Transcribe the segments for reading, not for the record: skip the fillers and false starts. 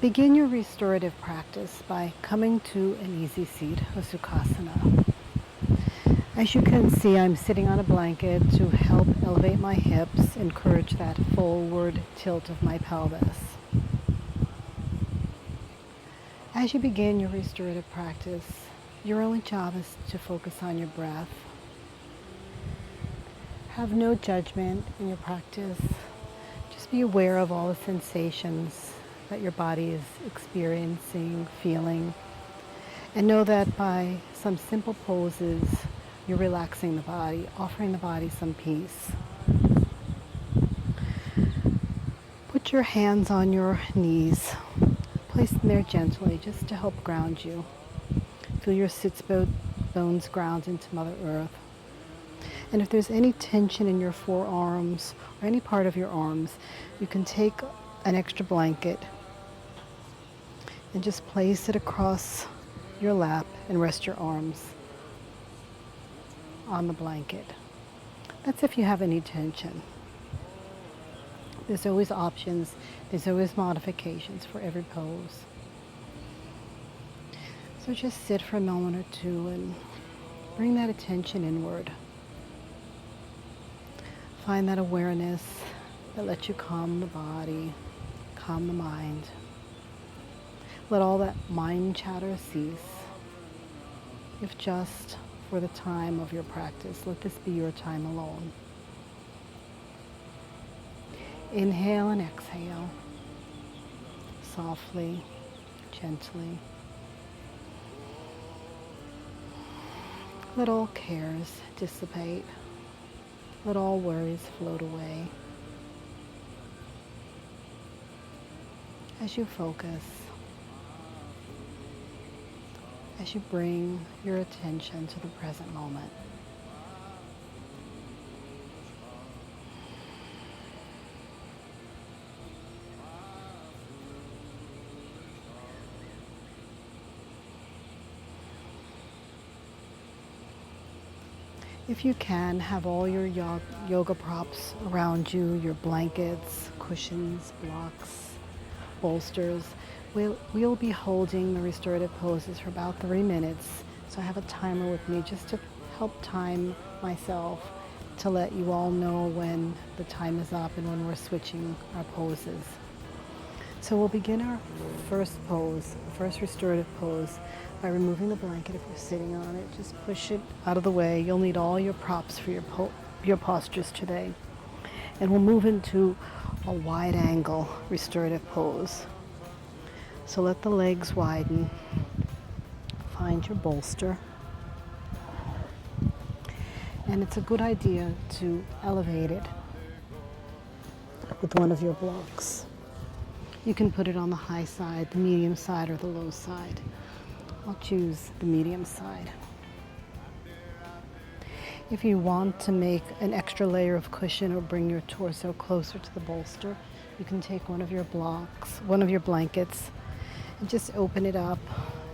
Begin your restorative practice by coming to an easy seat, a Sukhasana. As you can see, I'm sitting on a blanket to help elevate my hips, encourage that forward tilt of my pelvis. As you begin your restorative practice, your only job is to focus on your breath. Have no judgment in your practice. Just be aware of all the sensations that your body is experiencing, feeling, and know that by some simple poses, you're relaxing the body, offering the body some peace. Put your hands on your knees. Place them there gently, just to help ground you. Feel your sits bones ground into Mother Earth. And if there's any tension in your forearms or any part of your arms, you can take an extra blanket and just place it across your lap and rest your arms on the blanket. That's if you have any tension. There's always options, there's always modifications for every pose. So just sit for a moment or two and bring that attention inward. Find that awareness that lets you calm the body, calm the mind. Let all that mind chatter cease. If just for the time of your practice, let this be your time alone. Inhale and exhale, softly, gently. Let all cares dissipate. Let all worries float away. As you focus, as you bring your attention to the present moment. If you can, have all your yoga props around you, your blankets, cushions, blocks, bolsters. We'll be holding the restorative poses for about 3 minutes. So I have a timer with me just to help time myself, to let you all know when the time is up and when we're switching our poses. So we'll begin our first pose, first restorative pose, by removing the blanket if you're sitting on it. Just push it out of the way. You'll need all your props for your postures today. And we'll move into a wide angle restorative pose. So let the legs widen. Find your bolster. And it's a good idea to elevate it with one of your blocks. You can put it on the high side, the medium side, or the low side. I'll choose the medium side. If you want to make an extra layer of cushion or bring your torso closer to the bolster, you can take one of your blocks, one of your blankets, and just open it up.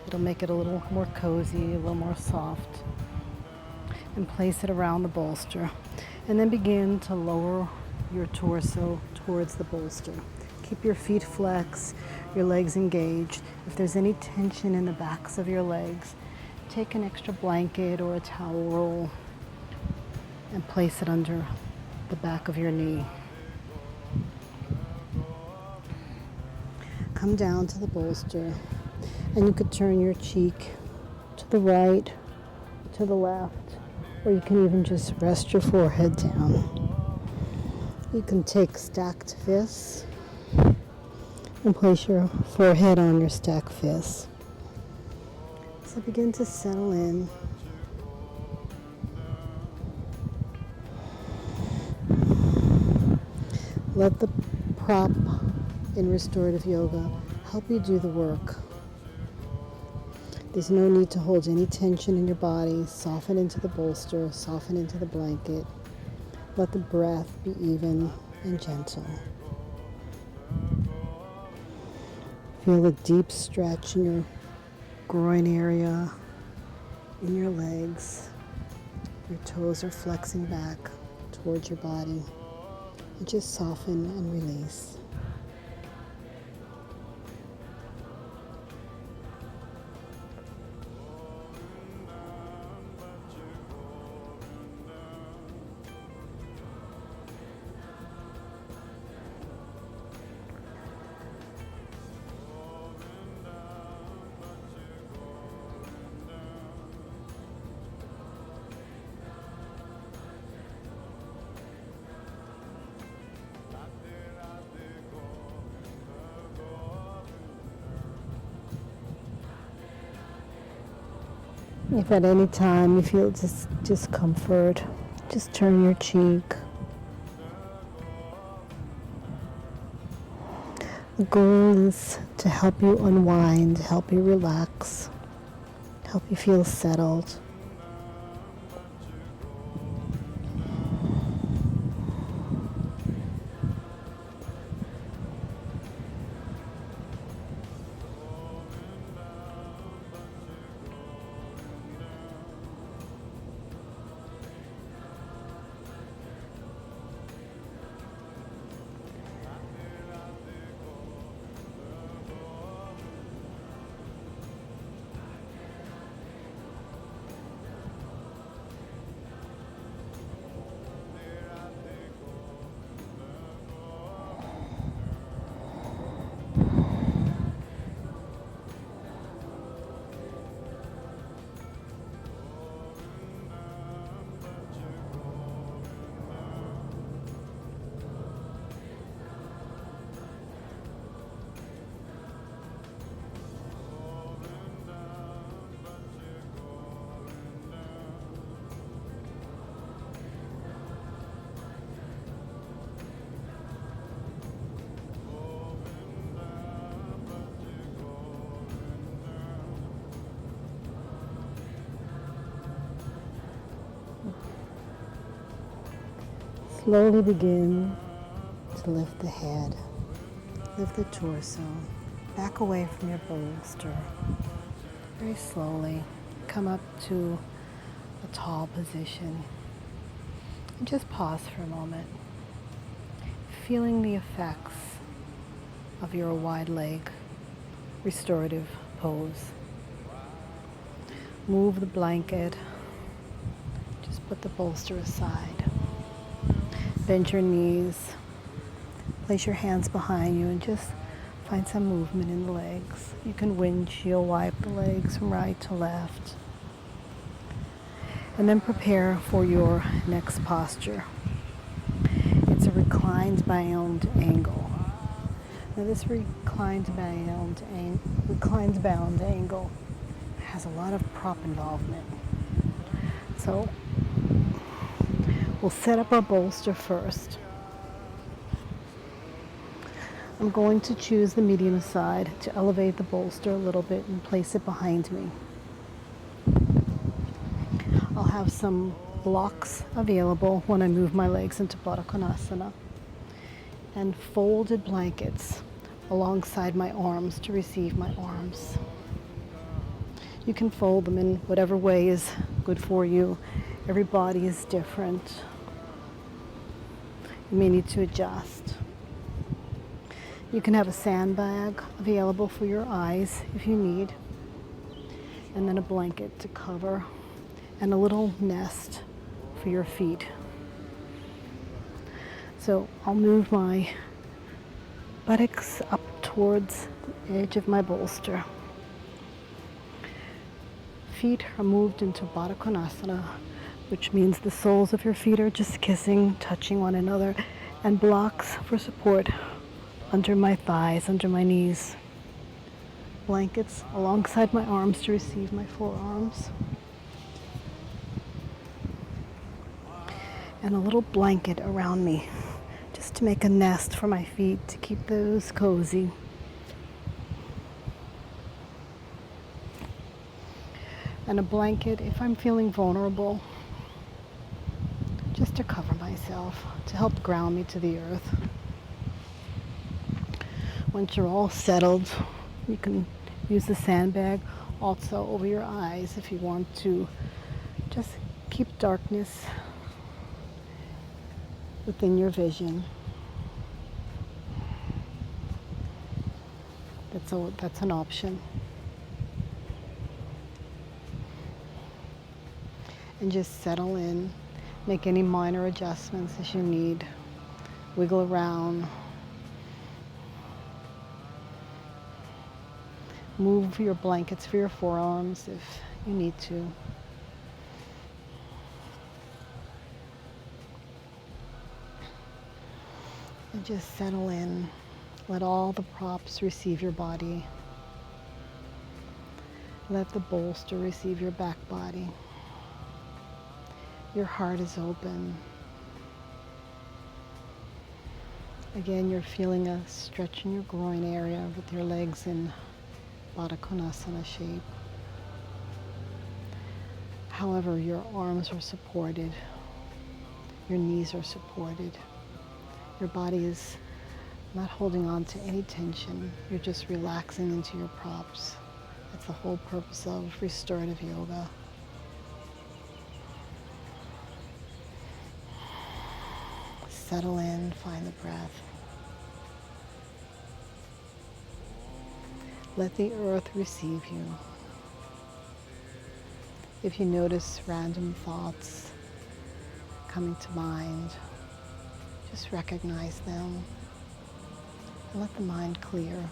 It'll make it a little more cozy, a little more soft. And place it around the bolster. And then begin to lower your torso towards the bolster. Keep your feet flexed, your legs engaged. If there's any tension in the backs of your legs, take an extra blanket or a towel roll and place it under the back of your knee. Come down to the bolster, and you could turn your cheek to the right, to the left, or you can even just rest your forehead down. You can take stacked fists and place your forehead on your stacked fists. So begin to settle in. Let the prop in restorative yoga help you do the work. There's no need to hold any tension in your body. Soften into the bolster, soften into the blanket. Let the breath be even and gentle. Feel a deep stretch in your groin area, in your legs. Your toes are flexing back towards your body. And just soften and release. If at any time you feel discomfort, just turn your cheek. The goal is to help you unwind, help you relax, help you feel settled. Slowly begin to lift the head, lift the torso, back away from your bolster. Very slowly come up to a tall position and just pause for a moment, feeling the effects of your wide leg restorative pose. Move the blanket, just put the bolster aside. Bend your knees, place your hands behind you and just find some movement in the legs. You can windshield wipe the legs from right to left. And then prepare for your next posture. It's a reclined bound angle. Now this reclined bound angle has a lot of prop involvement. So we'll set up our bolster first. I'm going to choose the medium side to elevate the bolster a little bit and place it behind me. I'll have some blocks available when I move my legs into Baddha Konasana and folded blankets alongside my arms to receive my arms. You can fold them in whatever way is good for you. Every body is different. You may need to adjust. You can have a sandbag available for your eyes if you need, and then a blanket to cover, and a little nest for your feet. So I'll move my buttocks up towards the edge of my bolster. Feet are moved into Baddha Konasana, which means the soles of your feet are just kissing, touching one another, and blocks for support under my thighs, under my knees. Blankets alongside my arms to receive my forearms. And a little blanket around me, just to make a nest for my feet, to keep those cozy. And a blanket if I'm feeling vulnerable, just to cover myself, to help ground me to the earth. Once you're all settled, you can use the sandbag also over your eyes if you want to just keep darkness within your vision. That's an option. And just settle in, make any minor adjustments as you need, wiggle around. Move your blankets for your forearms if you need to. And just settle in. Let all the props receive your body. Let the bolster receive your back body. Your heart is open. Again, you're feeling a stretch in your groin area with your legs in Baddha Konasana shape. However, your arms are supported. Your knees are supported. Your body is not holding on to any tension. You're just relaxing into your props. That's the whole purpose of restorative yoga. Settle in, find the breath. Let the earth receive you. If you notice random thoughts coming to mind, just recognize them and let the mind clear.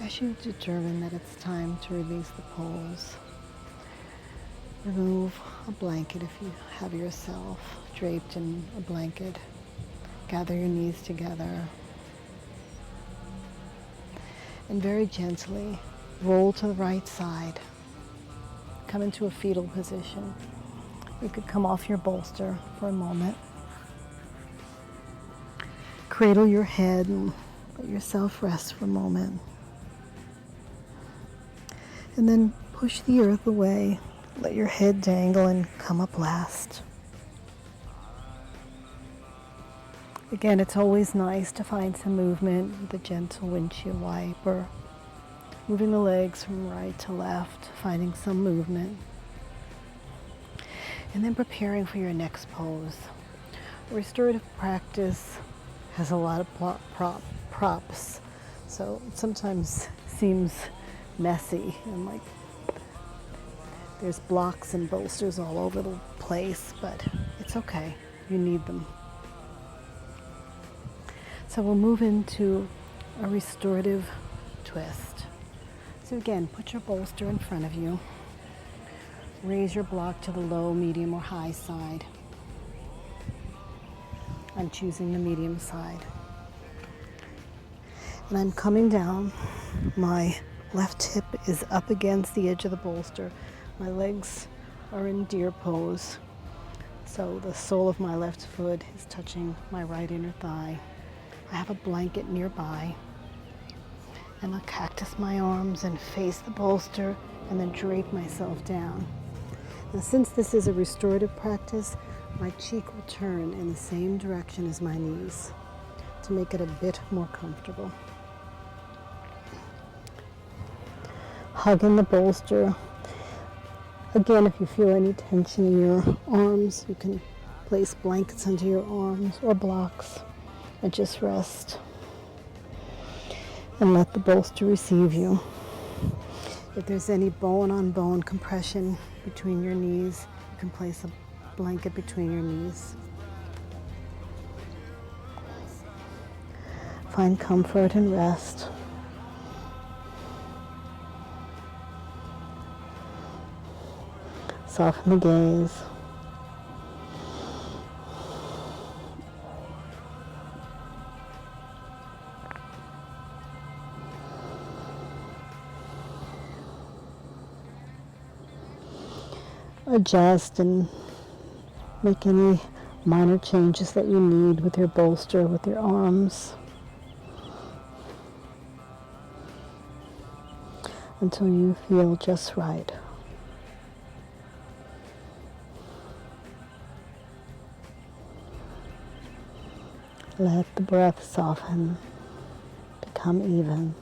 As you determine that it's time to release the pose, remove a blanket if you have yourself draped in a blanket. Gather your knees together and very gently roll to the right side. Come into a fetal position. You could come off your bolster for a moment. Cradle your head and let yourself rest for a moment. And then push the earth away. Let your head dangle and come up last. Again, it's always nice to find some movement with a gentle windshield wiper. Moving the legs from right to left, finding some movement. And then preparing for your next pose. Restorative practice has a lot of props, so it sometimes seems messy and like there's blocks and bolsters all over the place, but it's okay. You need them. So we'll move into a restorative twist. So again, put your bolster in front of you. Raise your block to the low, medium, or high side. I'm choosing the medium side. And I'm coming down. My left hip is up against the edge of the bolster. My legs are in deer pose. So the sole of my left foot is touching my right inner thigh. I have a blanket nearby. And I'll cactus my arms and face the bolster and then drape myself down. Now, since this is a restorative practice, my cheek will turn in the same direction as my knees to make it a bit more comfortable. Hugging the bolster. Again, if you feel any tension in your arms, you can place blankets under your arms or blocks and just rest. And let the bolster receive you. If there's any bone-on-bone compression between your knees, you can place a blanket between your knees. Find comfort and rest. Soften the gaze. adjust and make any minor changes that you need with your bolster, with your arms, until you feel just right. Let the breath soften, become even.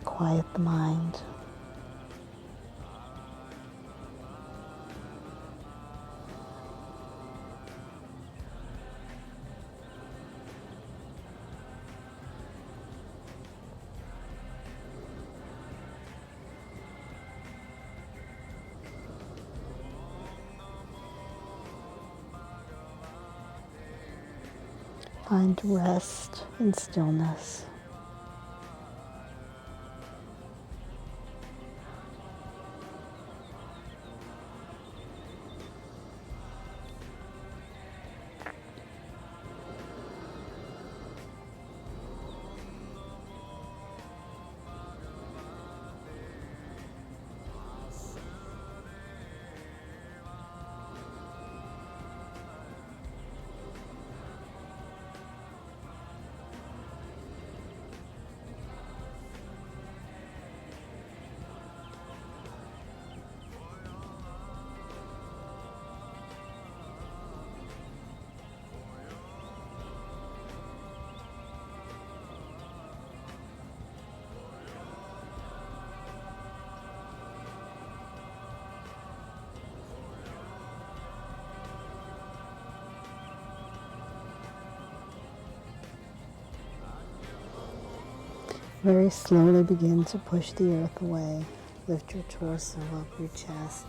Quiet the mind. Find rest and stillness. Very slowly begin to push the earth away. Lift your torso up, your chest.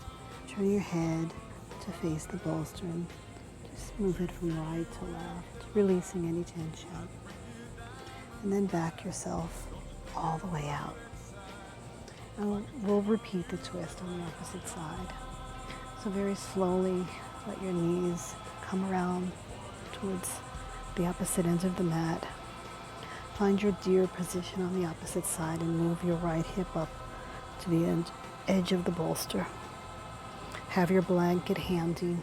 Turn your head to face the bolster and just move it from right to left, releasing any tension. And then back yourself all the way out. And we'll repeat the twist on the opposite side. So very slowly let your knees come around towards the opposite ends of the mat. Find your deer position on the opposite side and move your right hip up to the edge of the bolster. Have your blanket handy.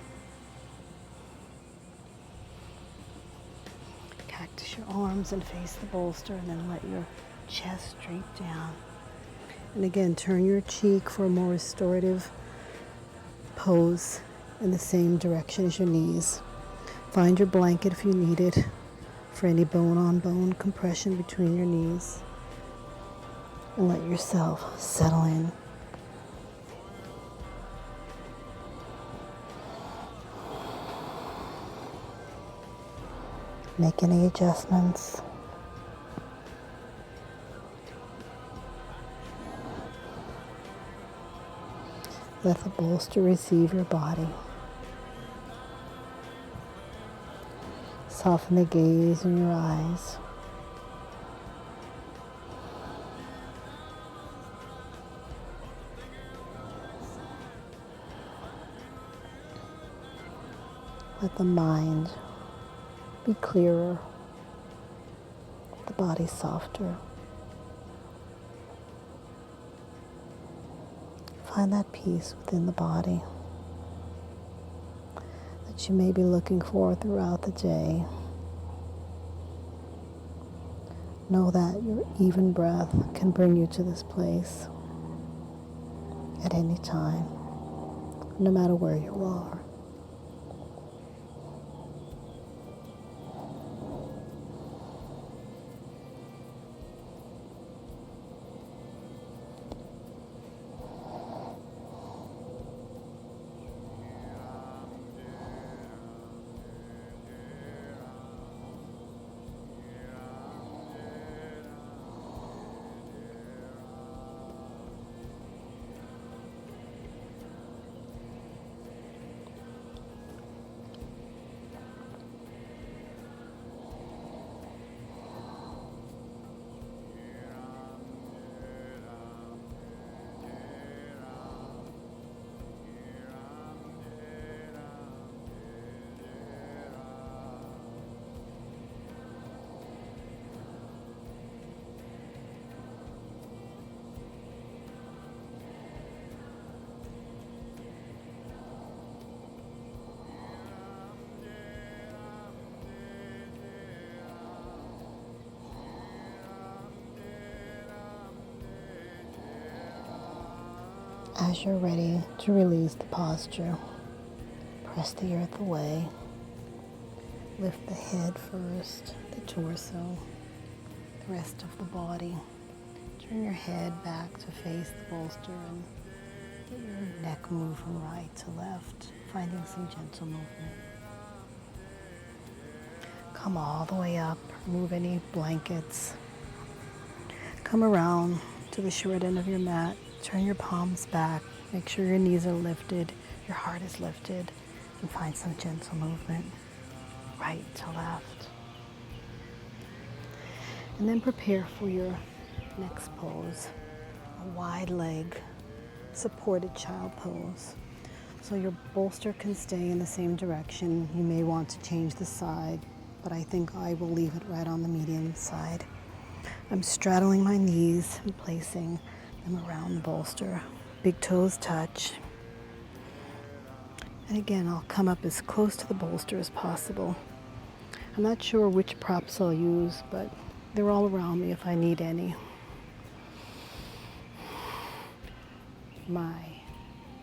Cactus your arms and face the bolster, and then let your chest drape down. And again, turn your cheek for a more restorative pose in the same direction as your knees. Find your blanket if you need it for any bone-on-bone compression between your knees. And let yourself settle in. Make any adjustments. Let the bolster receive your body. Soften the gaze in your eyes. Let the mind be clearer, the body softer. Find that peace within the body that you may be looking for throughout the day. Know that your even breath can bring you to this place at any time, no matter where you are. As you're ready to release the posture, press the earth away. Lift the head first, the torso, the rest of the body. Turn your head back to face the bolster and let your neck move from right to left, finding some gentle movement. Come all the way up, remove any blankets. Come around to the short end of your mat, turn your palms back, make sure your knees are lifted, your heart is lifted, and find some gentle movement, right to left. And then prepare for your next pose, a wide leg, supported child pose. So your bolster can stay in the same direction. You may want to change the side, but I think I will leave it right on the medium side. I'm straddling my knees and placing them around the bolster. Big toes touch. And again, I'll come up as close to the bolster as possible. I'm not sure which props I'll use, but they're all around me if I need any. My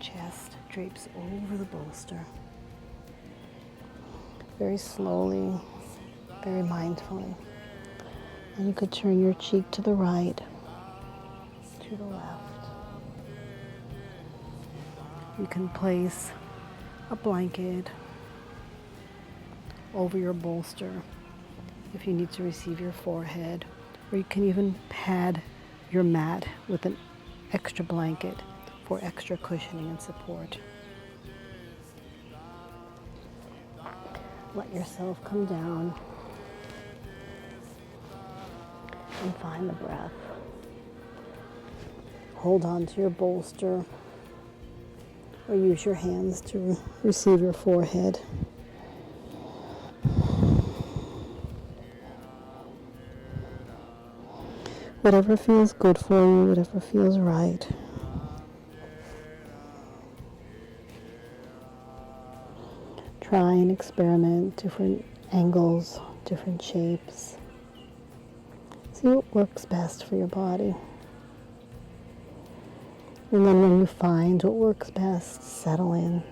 chest drapes over the bolster. Very slowly, very mindfully. And you could turn your cheek to the right, to the left. You can place a blanket over your bolster if you need to receive your forehead, or you can even pad your mat with an extra blanket for extra cushioning and support. Let yourself come down and find the breath. Hold on to your bolster or use your hands to receive your forehead. Whatever feels good for you, whatever feels right. Try and experiment different angles, different shapes. See what works best for your body. And then when you find what works best, settle in.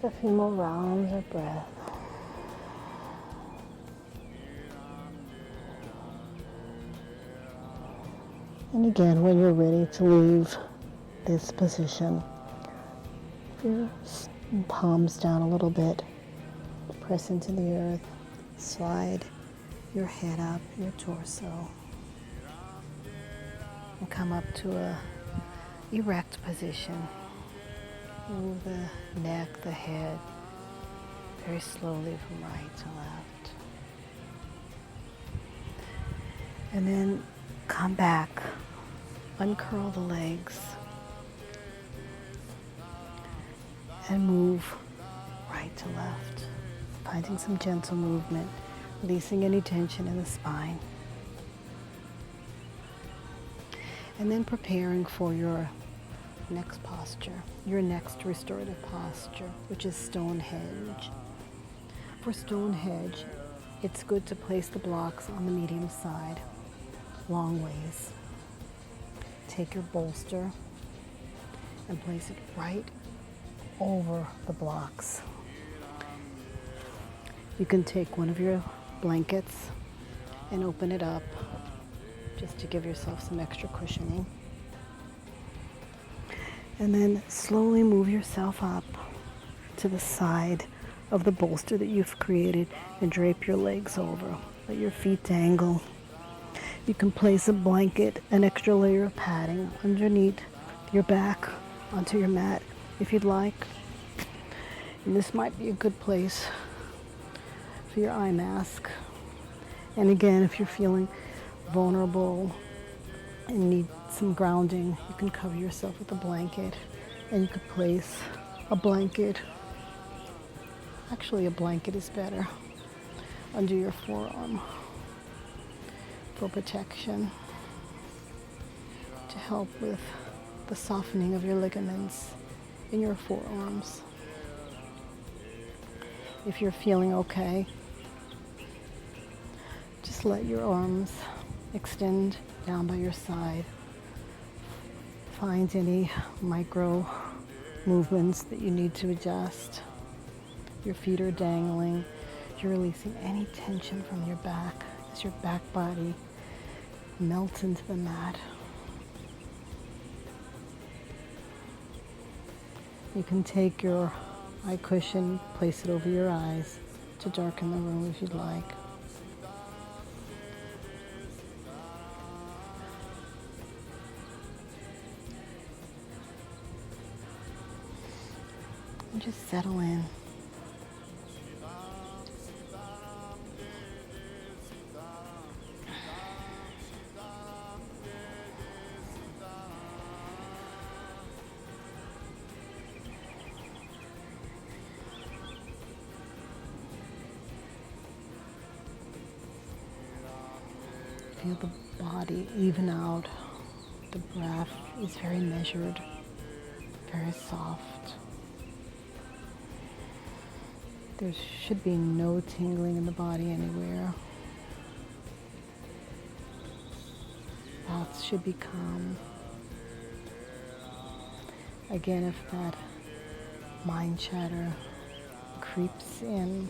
A few more rounds of breath. And again, when you're ready to leave this position, your palms down a little bit, press into the earth, slide your head up, your torso, and come up to a erect position. Move the neck, the head, very slowly from right to left. And then come back, uncurl the legs, and move right to left, finding some gentle movement, releasing any tension in the spine. And then preparing for your next posture, your next restorative posture, which is Stonehenge. For Stonehenge, it's good to place the blocks on the medium side, long ways. Take your bolster and place it right over the blocks. You can take one of your blankets and open it up just to give yourself some extra cushioning. And then slowly move yourself up to the side of the bolster that you've created and drape your legs over. Let your feet dangle. You can place a blanket, an extra layer of padding underneath your back onto your mat if you'd like. And this might be a good place for your eye mask. And again, if you're feeling vulnerable and need some grounding, you can cover yourself with a blanket, and you could place a blanket. Actually, a blanket is better under your forearm for protection, to help with the softening of your ligaments in your forearms. If you're feeling okay, just let your arms extend down by your side. Find any micro movements that you need to adjust. Your feet are dangling. You're releasing any tension from your back as your back body melts into the mat. You can take your eye cushion, place it over your eyes to darken the room if you'd like. And just settle in. Feel the body even out. The breath is very measured, very soft. There should be no tingling in the body anywhere. Thoughts should be calm. Again, if that mind chatter creeps in,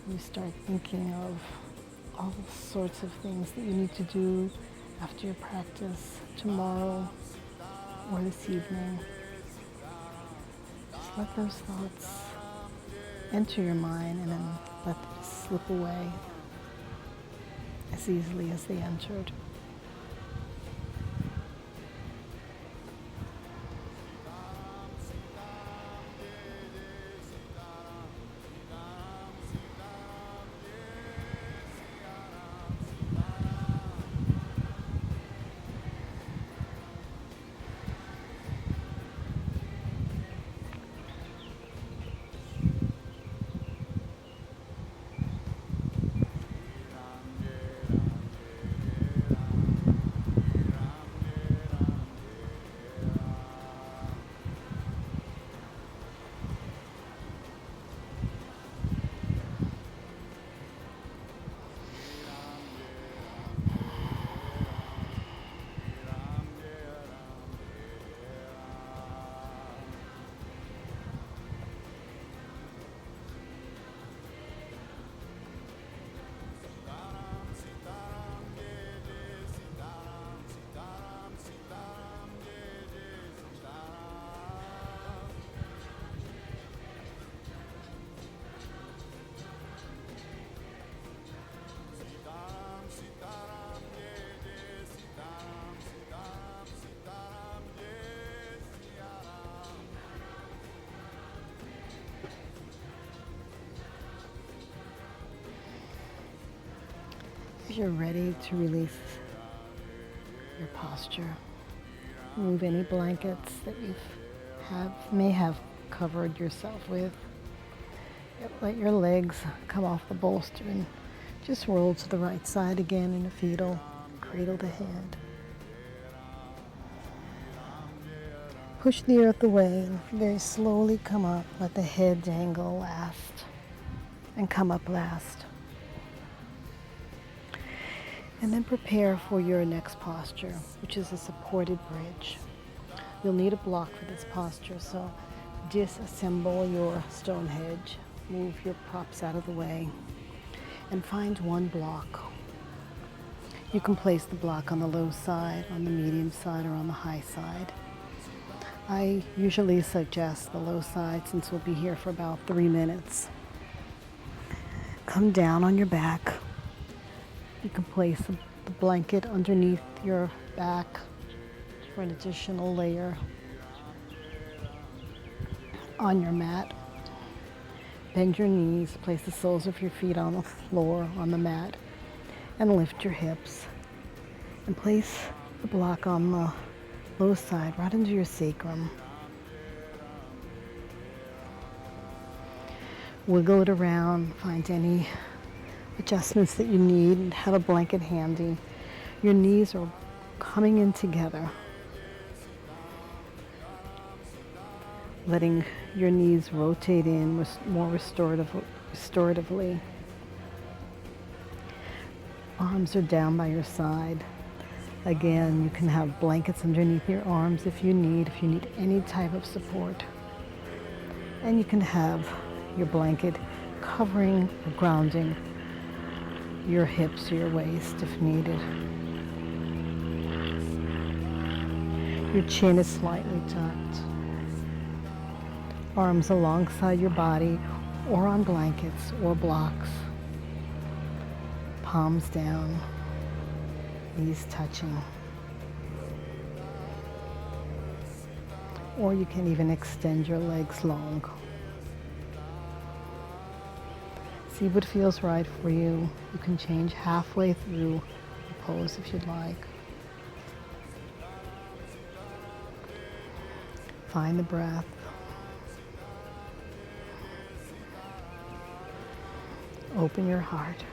you start thinking of all sorts of things that you need to do after your practice tomorrow or this evening. Just let those thoughts enter your mind and then let them slip away as easily as they entered. If you're ready to release your posture, remove any blankets that you may have covered yourself with. Let your legs come off the bolster and just roll to the right side again in a fetal, cradle to head. Push the earth away and very slowly come up. Let the head dangle last. and come up last. And then prepare for your next posture, which is a supported bridge. You'll need a block for this posture, so disassemble your Stonehenge, move your props out of the way, and find one block. You can place the block on the low side, on the medium side, or on the high side. I usually suggest the low side since we'll be here for about 3 minutes. Come down on your back. You can place the blanket underneath your back for an additional layer on your mat. Bend your knees, place the soles of your feet on the floor, on the mat, and lift your hips. And place the block on the low side, right under your sacrum. Wiggle it around, find any adjustments that you need, and have a blanket handy. Your knees are coming in together. Letting your knees rotate in more restoratively. Arms are down by your side. Again, you can have blankets underneath your arms if you need any type of support. And you can have your blanket covering or grounding your hips or your waist if needed. Your chin is slightly tucked. Arms alongside your body or on blankets or blocks. Palms down, knees touching. Or you can even extend your legs long. See what feels right for you. You can change halfway through the pose if you'd like. Find the breath. Open your heart.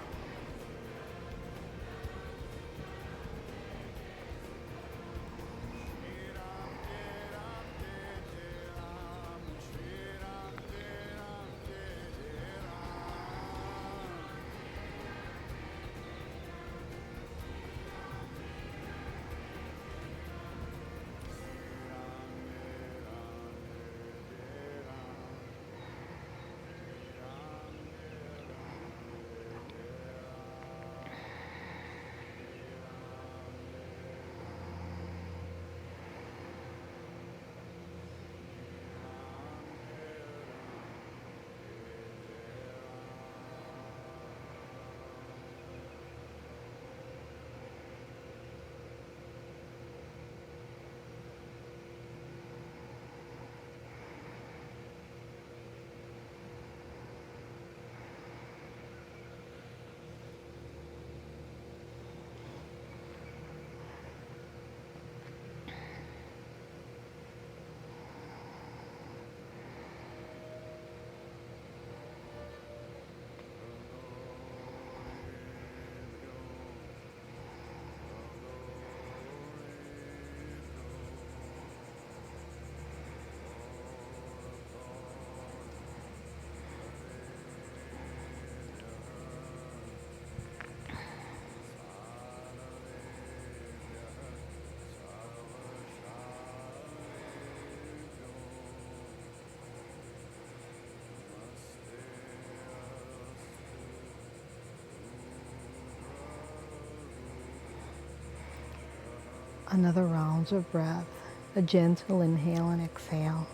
Another round of breath, a gentle inhale and exhale.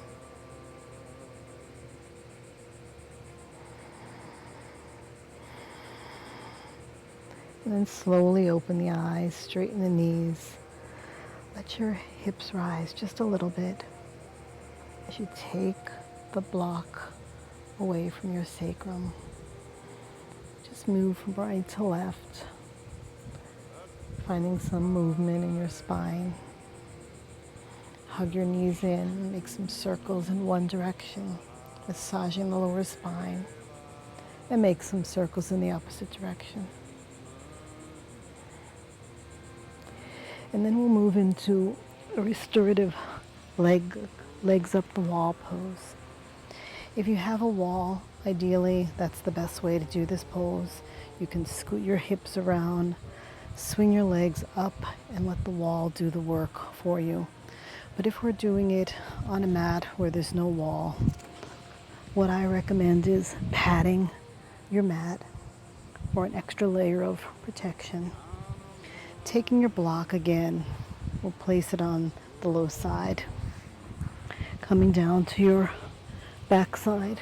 And then slowly open the eyes, straighten the knees. Let your hips rise just a little bit as you take the block away from your sacrum. Just move from right to left, finding some movement in your spine. Hug your knees in, make some circles in one direction, massaging the lower spine, and make some circles in the opposite direction. And then we'll move into a restorative legs up the wall pose. If you have a wall Ideally, that's the best way to do this pose. You can scoot your hips around, swing your legs up, and let the wall do the work for you. But if we're doing it on a mat where there's no wall, what I recommend is padding your mat for an extra layer of protection. Taking your block again, we'll place it on the low side, coming down to your back side,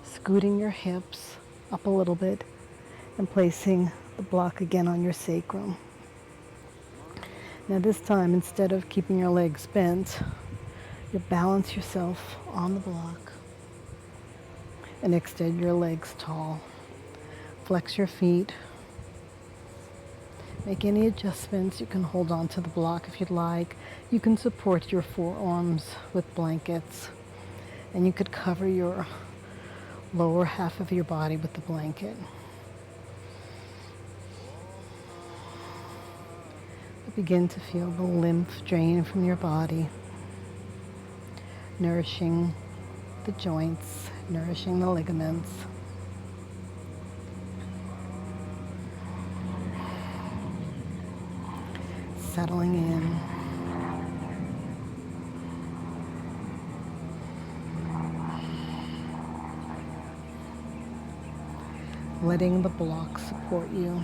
scooting your hips up a little bit, and placing the block again on your sacrum. Now this time, instead of keeping your legs bent, you balance yourself on the block and extend your legs tall. Flex your feet. Make any adjustments. You can hold on to the block if you'd like. You can support your forearms with blankets, and you could cover your lower half of your body with the blanket. Begin to feel the lymph drain from your body, nourishing the joints, nourishing the ligaments. Settling in. Letting the block support you.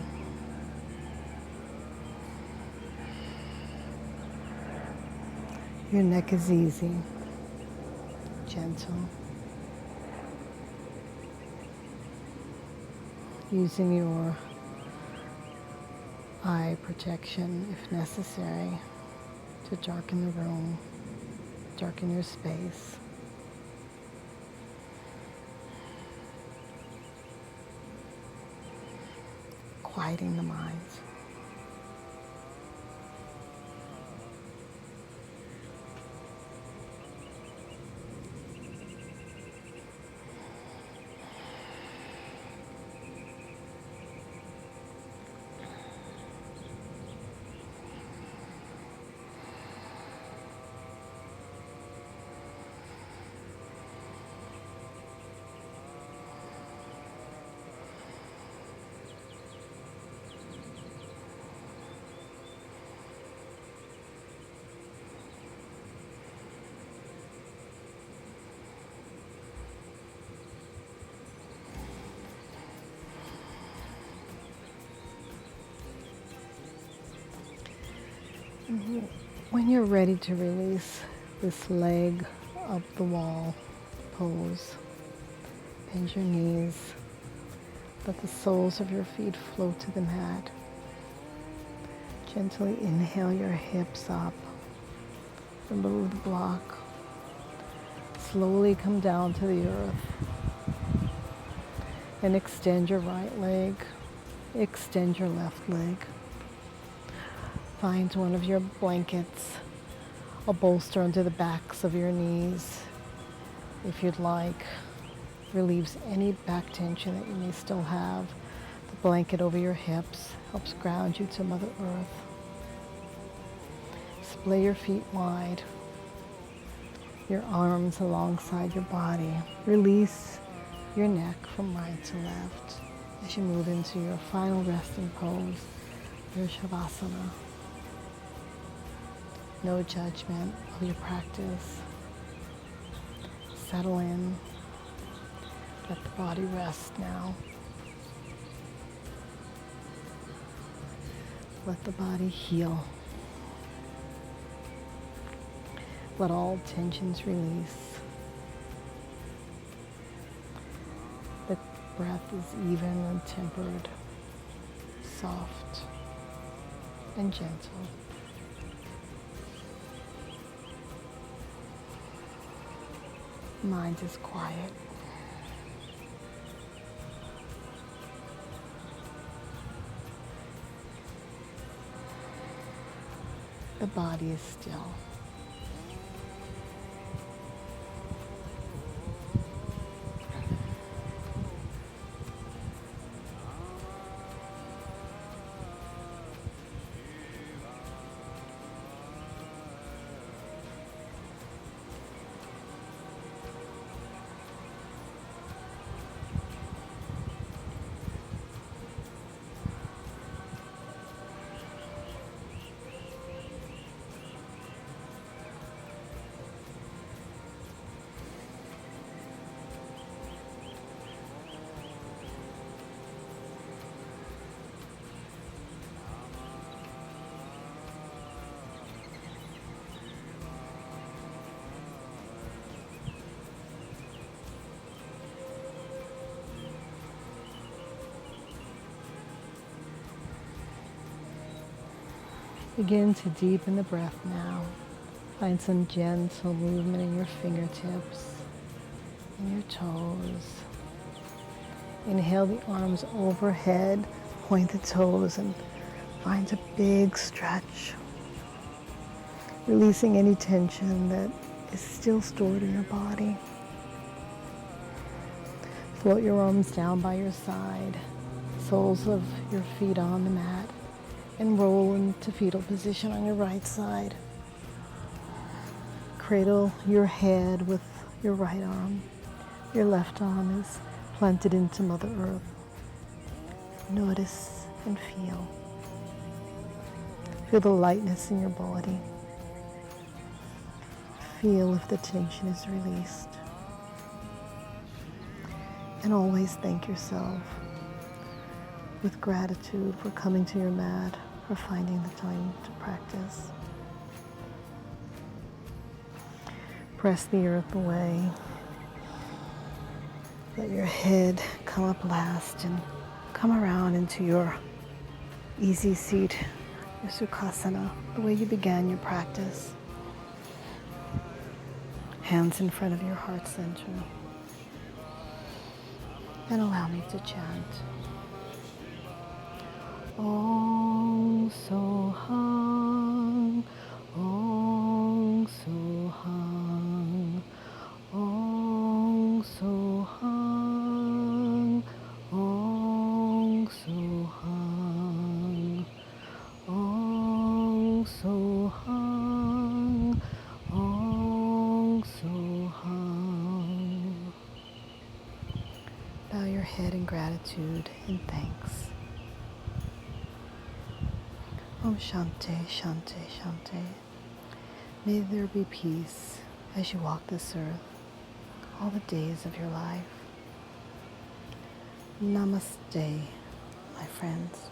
Your neck is easy, gentle. Using your eye protection if necessary to darken the room, darken your space. Quieting the mind. When you're ready to release this leg up the wall pose, bend your knees, let the soles of your feet float to the mat. Gently inhale your hips up, remove the block, slowly come down to the earth, and extend your right leg, extend your left leg. Find one of your blankets, a bolster under the backs of your knees, if you'd like. Relieves any back tension that you may still have. The blanket over your hips helps ground you to Mother Earth. Splay your feet wide, your arms alongside your body. Release your neck from right to left as you move into your final resting pose, your Shavasana. No judgment of your practice. Settle in. Let the body rest now. Let the body heal. Let all tensions release. The breath is even and tempered, soft and gentle. Mind is quiet. The body is still. Begin to deepen the breath now. Find some gentle movement in your fingertips and your toes. Inhale the arms overhead, point the toes, and find a big stretch. Releasing any tension that is still stored in your body. Float your arms down by your side, soles of your feet on the mat, and roll into fetal position on your right side. Cradle your head with your right arm. Your left arm is planted into Mother Earth. Notice and feel. Feel the lightness in your body. Feel if the tension is released. And always thank yourself with gratitude for coming to your mat, for finding the time to practice. Press the earth away. Let your head come up last and come around into your easy seat, your Sukhasana, the way you began your practice. Hands in front of your heart center. And allow me to chant. Om Soham, Om Soham, Om Soham, Om Soham, Om Soham, Om Soham. Bow your head in gratitude and thanks. Om Shanti, Shanti, Shanti. May there be peace as you walk this earth all the days of your life. Namaste, my friends.